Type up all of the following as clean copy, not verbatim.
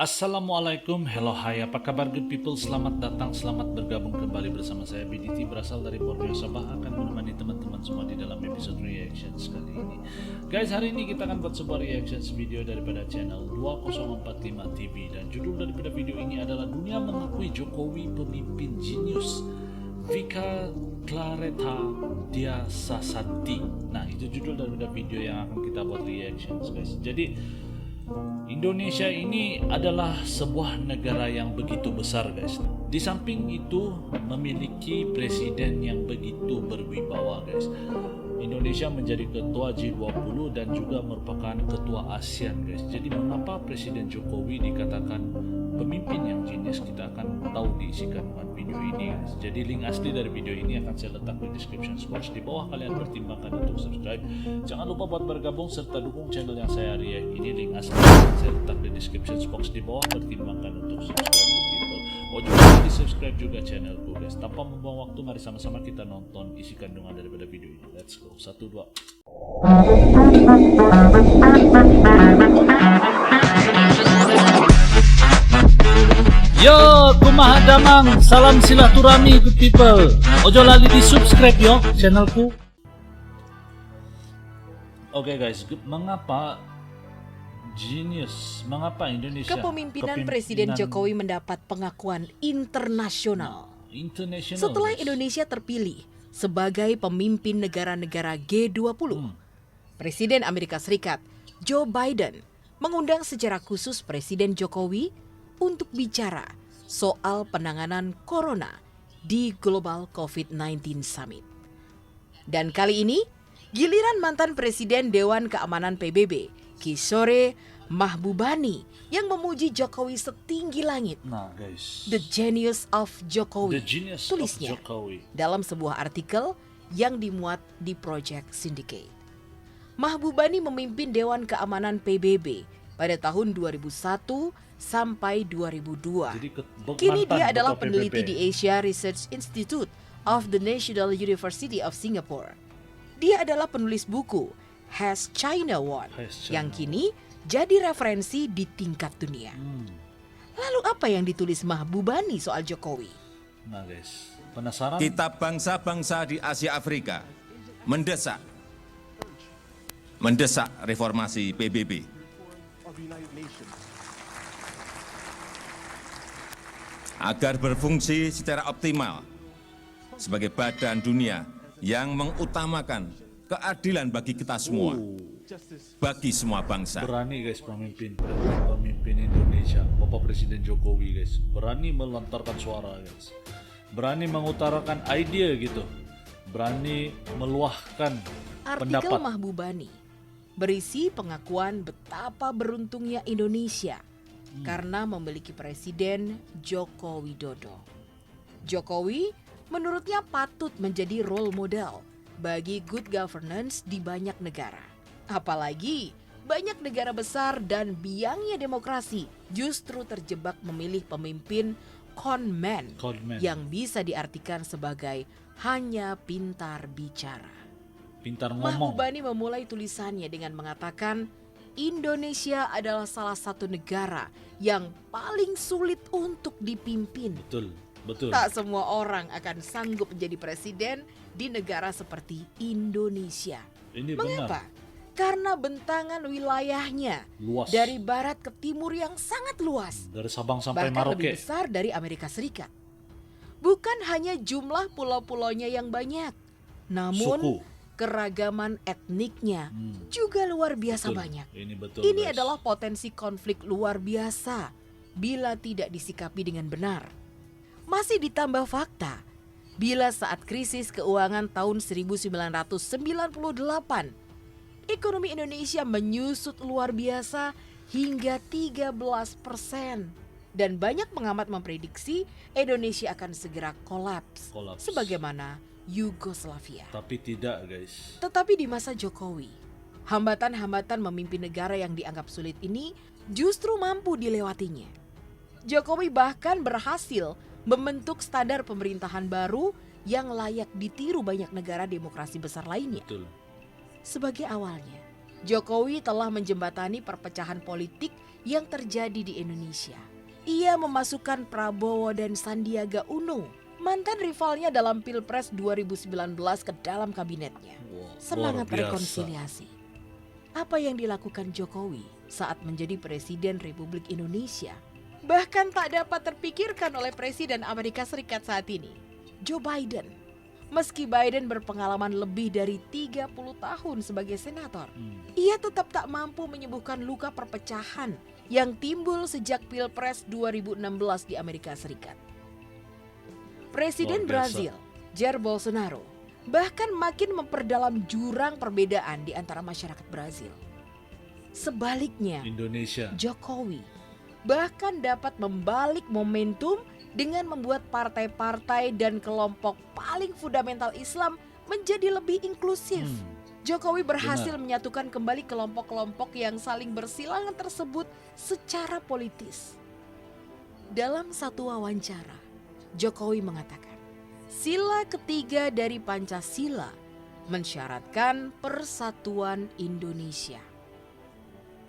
Assalamualaikum, hello, hai, apa kabar good people? Selamat datang, selamat bergabung kembali bersama saya BDT berasal dari Borneo Sabah, akan menemani teman-teman semua di dalam episode reactions kali ini. Guys, hari ini kita akan buat sebuah reactions video daripada channel 2045 TV dan judul daripada video ini adalah Dunia Mengakui Jokowi Pemimpin Jenius, Vika Clareta Dia Sasanti. Nah, itu judul daripada video yang akan kita buat reactions, guys. Jadi Indonesia ini adalah sebuah negara yang begitu besar, guys. Di samping itu memiliki presiden yang begitu berwibawa, guys. Indonesia menjadi ketua G20 dan juga merupakan ketua ASEAN, guys. Jadi mengapa Presiden Jokowi dikatakan pemimpin yang jenius, kita akan tahu di kandungan video ini, guys. Jadi link asli dari video ini akan saya letak di description box di bawah. Kalian pertimbangkan untuk subscribe. Jangan lupa buat bergabung serta dukung channel yang saya react ini. Link asli akan saya letak di description box di bawah. Pertimbangkan untuk subscribe. Oh, juga di subscribe juga channelku, guys. Tanpa membuang waktu, mari sama-sama kita nonton isi kandungan daripada video ini. Let's go. 1, 2. Yo, kumaha damang, salam silaturahmi good people. Ojo lali di subscribe yo channelku. Oke, guys, mengapa genius? Mengapa Indonesia? Kepemimpinan Presiden Jokowi mendapat pengakuan internasional. Setelah Indonesia terpilih sebagai pemimpin negara-negara G20, Presiden Amerika Serikat Joe Biden mengundang secara khusus Presiden Jokowi untuk bicara soal penanganan corona di Global COVID-19 Summit. Dan kali ini, giliran mantan Presiden Dewan Keamanan PBB, Kishore Mahbubani, yang memuji Jokowi setinggi langit. Nah, guys, The Genius of Jokowi, tulisnya dalam sebuah artikel yang dimuat di Project Syndicate. Mahbubani memimpin Dewan Keamanan PBB pada tahun 2001 sampai 2002. Kini dia adalah peneliti di Asia Research Institute of the National University of Singapore. Dia adalah penulis buku Has China Won yang kini jadi referensi di tingkat dunia. Lalu apa yang ditulis Mahbubani soal Jokowi? Nah, guys, penasaran? Kita bangsa-bangsa di Asia Afrika mendesak reformasi PBB. Agar berfungsi secara optimal sebagai badan dunia yang mengutamakan keadilan bagi kita semua, bagi semua bangsa. Berani, guys, pemimpin Indonesia, Bapak Presiden Jokowi, guys, berani melontarkan suara, guys, berani mengutarakan ide gitu, berani meluahkan pendapat. Artikel Mahbubani berisi pengakuan betapa beruntungnya Indonesia karena memiliki Presiden Joko Widodo. Jokowi menurutnya patut menjadi role model bagi good governance di banyak negara. Apalagi banyak negara besar dan biangnya demokrasi justru terjebak memilih pemimpin conman yang bisa diartikan sebagai hanya pintar bicara. Pintar ngomong. Mahbubani memulai tulisannya dengan mengatakan Indonesia adalah salah satu negara yang paling sulit untuk dipimpin. Betul. Tak semua orang akan sanggup menjadi presiden di negara seperti Indonesia. Ini mengapa? Benar. Karena bentangan wilayahnya luas, dari barat ke timur yang sangat luas. Dari Sabang sampai bahkan Merauke. lebih besar dari Amerika Serikat. Bukan hanya jumlah pulau-pulaunya yang banyak, namun keragaman etniknya juga luar biasa banyak. Ini adalah potensi konflik luar biasa bila tidak disikapi dengan benar. Masih ditambah fakta, bila saat krisis keuangan tahun 1998, ekonomi Indonesia menyusut luar biasa hingga 13%. Dan banyak pengamat memprediksi Indonesia akan segera kolaps. Sebagaimana Yugoslavia. Tapi tidak, guys. Tetapi di masa Jokowi, hambatan-hambatan memimpin negara yang dianggap sulit ini justru mampu dilewatinya. Jokowi bahkan berhasil membentuk standar pemerintahan baru yang layak ditiru banyak negara demokrasi besar lainnya. Betul. Sebagai awalnya, Jokowi telah menjembatani perpecahan politik yang terjadi di Indonesia. Ia memasukkan Prabowo dan Sandiaga Uno, mantan rivalnya dalam Pilpres 2019 ke dalam kabinetnya. Semangat rekonsiliasi. Apa yang dilakukan Jokowi saat menjadi Presiden Republik Indonesia bahkan tak dapat terpikirkan oleh Presiden Amerika Serikat saat ini, Joe Biden. Meski Biden berpengalaman lebih dari 30 tahun sebagai senator, ia tetap tak mampu menyembuhkan luka perpecahan yang timbul sejak Pilpres 2016 di Amerika Serikat. Presiden Brazil, Jair Bolsonaro, bahkan makin memperdalam jurang perbedaan di antara masyarakat Brazil. Sebaliknya, Indonesia, Jokowi bahkan dapat membalik momentum dengan membuat partai-partai dan kelompok paling fundamental Islam menjadi lebih inklusif. Jokowi berhasil menyatukan kembali kelompok-kelompok yang saling bersilangan tersebut secara politis. Dalam satu wawancara, Jokowi mengatakan, sila ketiga dari Pancasila mensyaratkan persatuan Indonesia.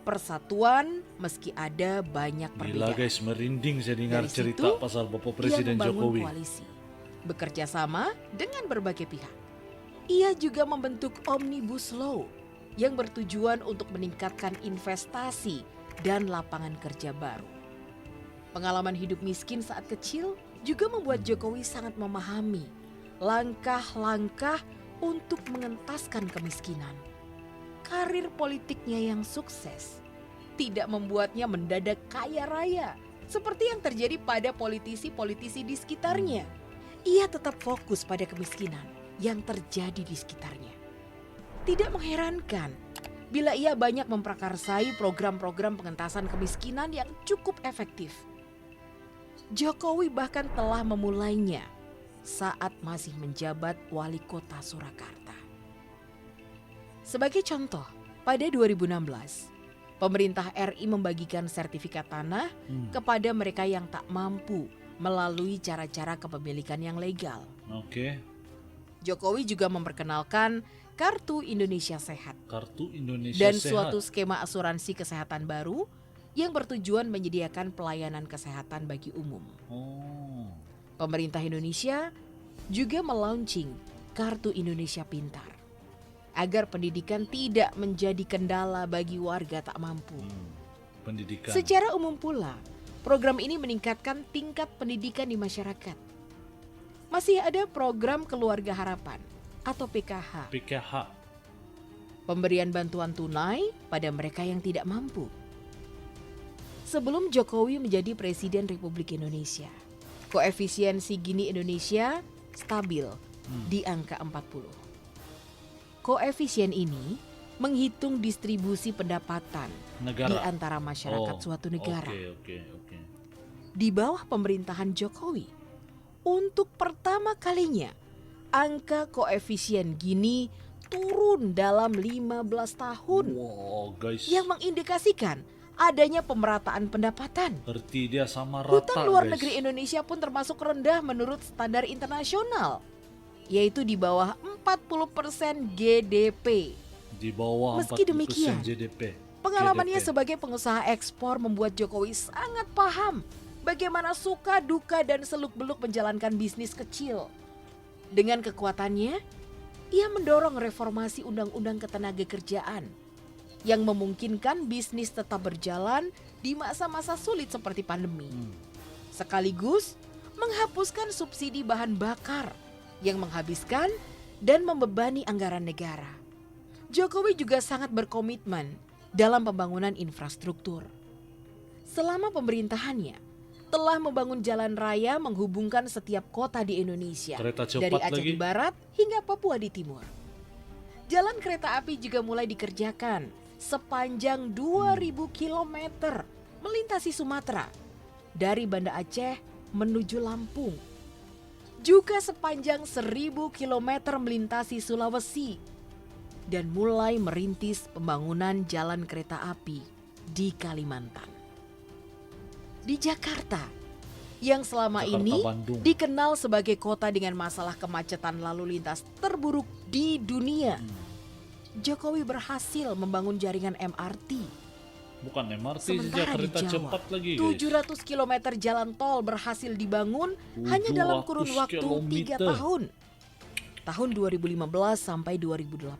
Persatuan meski ada banyak perbedaan. Gila guys, merinding saya dengar Dari cerita situ, pasal Bapak Presiden ia membangun Jokowi. koalisi, bekerja sama dengan berbagai pihak. Ia juga membentuk Omnibus Law yang bertujuan untuk meningkatkan investasi dan lapangan kerja baru. Pengalaman hidup miskin saat kecil juga membuat Jokowi sangat memahami langkah-langkah untuk mengentaskan kemiskinan. Karir politiknya yang sukses tidak membuatnya mendadak kaya raya seperti yang terjadi pada politisi-politisi di sekitarnya. Ia tetap fokus pada kemiskinan yang terjadi di sekitarnya. Tidak mengherankan bila ia banyak memprakarsai program-program pengentasan kemiskinan yang cukup efektif. Jokowi bahkan telah memulainya saat masih menjabat wali kota Surakarta. Sebagai contoh, pada 2016, pemerintah RI membagikan sertifikat tanah kepada mereka yang tak mampu melalui cara-cara kepemilikan yang legal. Oke. Jokowi juga memperkenalkan Kartu Indonesia Sehat Kartu Indonesia dan Sehat. suatu skema asuransi kesehatan baru yang bertujuan menyediakan pelayanan kesehatan bagi umum. Pemerintah Indonesia juga melaunching Kartu Indonesia Pintar agar pendidikan tidak menjadi kendala bagi warga tak mampu. Pendidikan. Secara umum pula, program ini meningkatkan tingkat pendidikan di masyarakat. Masih ada program Keluarga Harapan atau PKH. PKH. Pemberian bantuan tunai pada mereka yang tidak mampu. Sebelum Jokowi menjadi Presiden Republik Indonesia, koefisiensi Gini Indonesia stabil di angka 40. Koefisien ini menghitung distribusi pendapatan di antara masyarakat suatu negara. Oke. Di bawah pemerintahan Jokowi, untuk pertama kalinya angka koefisien Gini turun dalam 15 tahun. Wow, guys. Yang mengindikasikan adanya pemerataan pendapatan. Berarti dia sama rata, Hutang luar guys. negeri Indonesia pun termasuk rendah menurut standar internasional, yaitu di bawah 40% GDP. Di bawah Meski 40% demikian, GDP. Pengalamannya sebagai pengusaha ekspor membuat Jokowi sangat paham bagaimana suka, duka, dan seluk-beluk menjalankan bisnis kecil. Dengan kekuatannya, ia mendorong reformasi Undang-Undang Ketenagakerjaan yang memungkinkan bisnis tetap berjalan di masa-masa sulit seperti pandemi. Sekaligus menghapuskan subsidi bahan bakar yang menghabiskan dan membebani anggaran negara. Jokowi juga sangat berkomitmen dalam pembangunan infrastruktur. Selama pemerintahannya, telah membangun jalan raya menghubungkan setiap kota di Indonesia, Kereta cepat dari Aceh lagi. di barat hingga Papua di timur. Jalan kereta api juga mulai dikerjakan sepanjang 2.000 km melintasi Sumatera dari Banda Aceh menuju Lampung. Juga sepanjang 1.000 km melintasi Sulawesi dan mulai merintis pembangunan jalan kereta api di Kalimantan. Di Jakarta, yang selama Jakarta, ini Bandung. dikenal sebagai kota dengan masalah kemacetan lalu lintas terburuk di dunia. Jokowi berhasil membangun jaringan MRT. Bukan MRT saja, Sementara di kereta Jawa, cepat lagi guys. 700 km jalan tol berhasil dibangun hanya dalam kurun 700 waktu 3 kilometer. tahun. Tahun 2015 sampai 2018.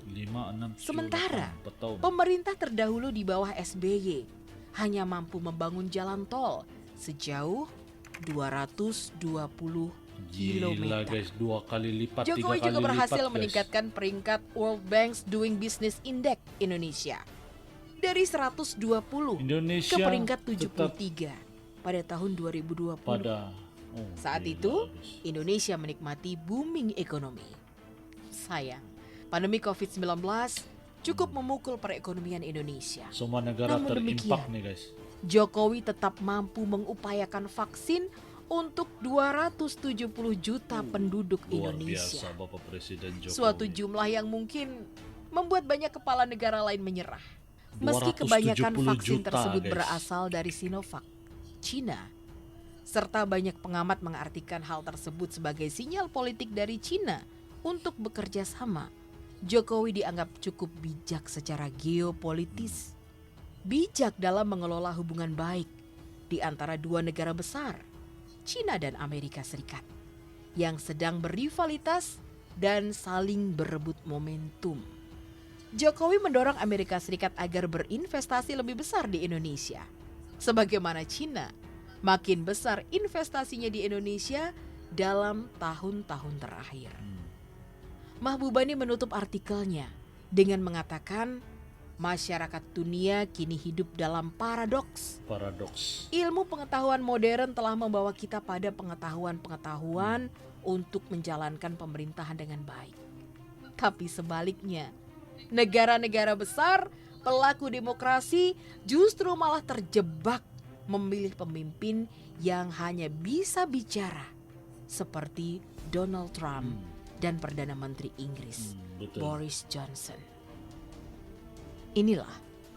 5, 6, Sementara 4 tahun. pemerintah terdahulu di bawah SBY hanya mampu membangun jalan tol sejauh 220 Gila kilometer. guys, 2 kali lipat, 3 Jokowi kali juga berhasil lipat, guys. meningkatkan peringkat World Bank's Doing Business Index Indonesia dari 120 Indonesia ke peringkat tetap 73 pada tahun 2020. pada Saat gila, itu, guys. Indonesia menikmati booming ekonomi. Sayang, pandemi COVID-19 cukup memukul perekonomian Indonesia. Semua negara Namun terimpak demikian, nih guys. Jokowi tetap mampu mengupayakan vaksin untuk 270 juta penduduk Luar Indonesia. biasa Bapak Presiden Jokowi. Suatu jumlah yang mungkin membuat banyak kepala negara lain menyerah. Meski 270 kebanyakan vaksin juta, tersebut guys. berasal dari Sinovac, Cina. Serta banyak pengamat mengartikan hal tersebut sebagai sinyal politik dari Cina untuk bekerja sama. Jokowi dianggap cukup bijak secara geopolitis. Bijak dalam mengelola hubungan baik di antara dua negara besar, Cina dan Amerika Serikat, yang sedang berrivalitas dan saling berebut momentum. Jokowi mendorong Amerika Serikat agar berinvestasi lebih besar di Indonesia. Sebagaimana Cina, makin besar investasinya di Indonesia dalam tahun-tahun terakhir. Mahbubani menutup artikelnya dengan mengatakan, masyarakat dunia kini hidup dalam paradoks. Ilmu pengetahuan modern telah membawa kita pada pengetahuan-pengetahuan untuk menjalankan pemerintahan dengan baik. Tapi sebaliknya, negara-negara besar, pelaku demokrasi justru malah terjebak memilih pemimpin yang hanya bisa bicara seperti Donald Trump dan Perdana Menteri Inggris betul. Boris Johnson. Inilah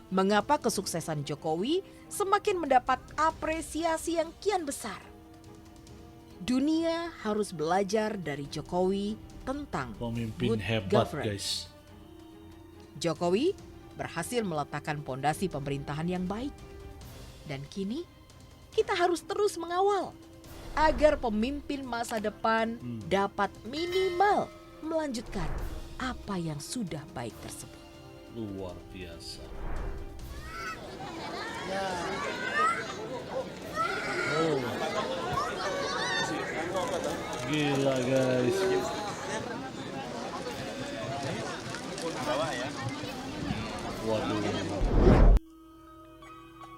mengapa kesuksesan Jokowi semakin mendapat apresiasi yang kian besar. Dunia harus belajar dari Jokowi tentang Pemimpin good hebat governance. guys. Jokowi berhasil meletakkan pondasi pemerintahan yang baik. Dan kini kita harus terus mengawal agar pemimpin masa depan dapat minimal melanjutkan apa yang sudah baik tersebut. Luar biasa. Oh. Gila guys. Waduh.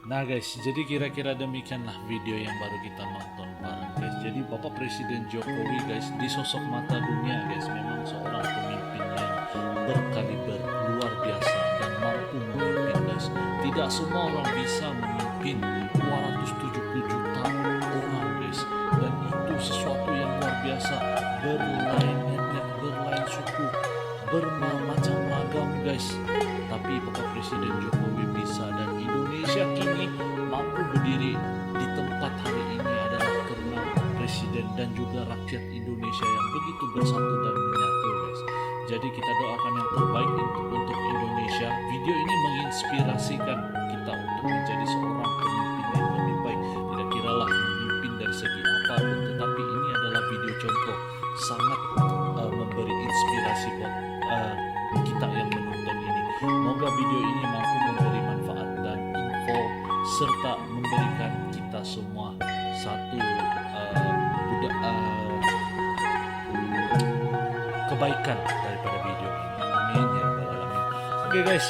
Nah guys, jadi kira-kira demikianlah video yang baru kita nonton bareng guys. Jadi Bapak Presiden Jokowi guys, di sosok mata dunia guys, memang seorang pemimpin yang berkaliber luar biasa dan mampu memimpin guys. Tidak semua orang bisa memimpin 270 juta orang guys. Dan itu sesuatu yang luar biasa, berlain etnik, berlain suku, bermacam ragam guys. Tapi Bapak Presiden Jokowi bisa, dan Indonesia kini mampu berdiri di tempat hari ini adalah karena Presiden dan juga rakyat Indonesia yang begitu bersatu dan menyatu guys. Jadi kita doakan yang terbaik untuk Indonesia. Video ini menginspirasikan kita untuk menjadi seorang pemimpin yang lebih baik. Tidak kiralah memimpin dari segi apapun, tetapi ini adalah video contoh sangat memberi inspirasi buat kita yang menonton ini. Semoga video ini mampu memberi manfaat dan info serta memberikan kita semua satu kebaikan daripada video ini. Amin ya rabbal alamin. Oke guys,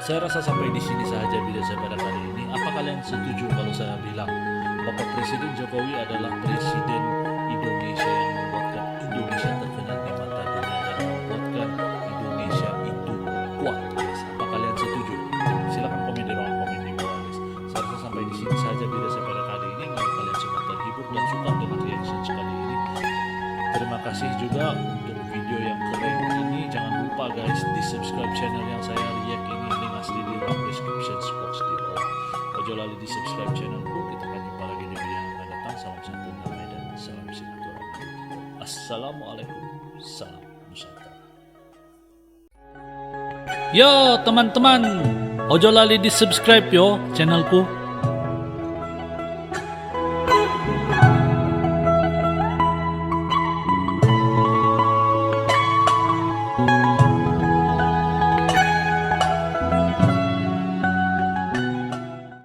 saya rasa sampai di sini saja video saya pada kali ini. Apa kalian setuju kalau saya bilang Bapak Presiden Jokowi adalah Presiden Indonesia yang membuatkan Indonesia terkenal di mata dunia dan membuatkan Indonesia itu kuat guys. Apa kalian setuju? Silahkan komen di ruang komen di bawah guys. Saya rasa sampai di sini saja video saya pada kali ini. Kalau kalian semua terhibur dan suka dengan reaction sekali ini, terima kasih juga untuk video yang keren ini. Jangan lupa guys, di subscribe channel yang saya react ini, link asli di ruang description box di bawah. Ojo lali di subscribe channelku. Kita akan jumpa lagi di video yang akan datang. Salam satu damai dan salam silaturahmi. Assalamualaikum, salam Nusantara. Yo teman-teman, ojo lali di subscribe yo channelku.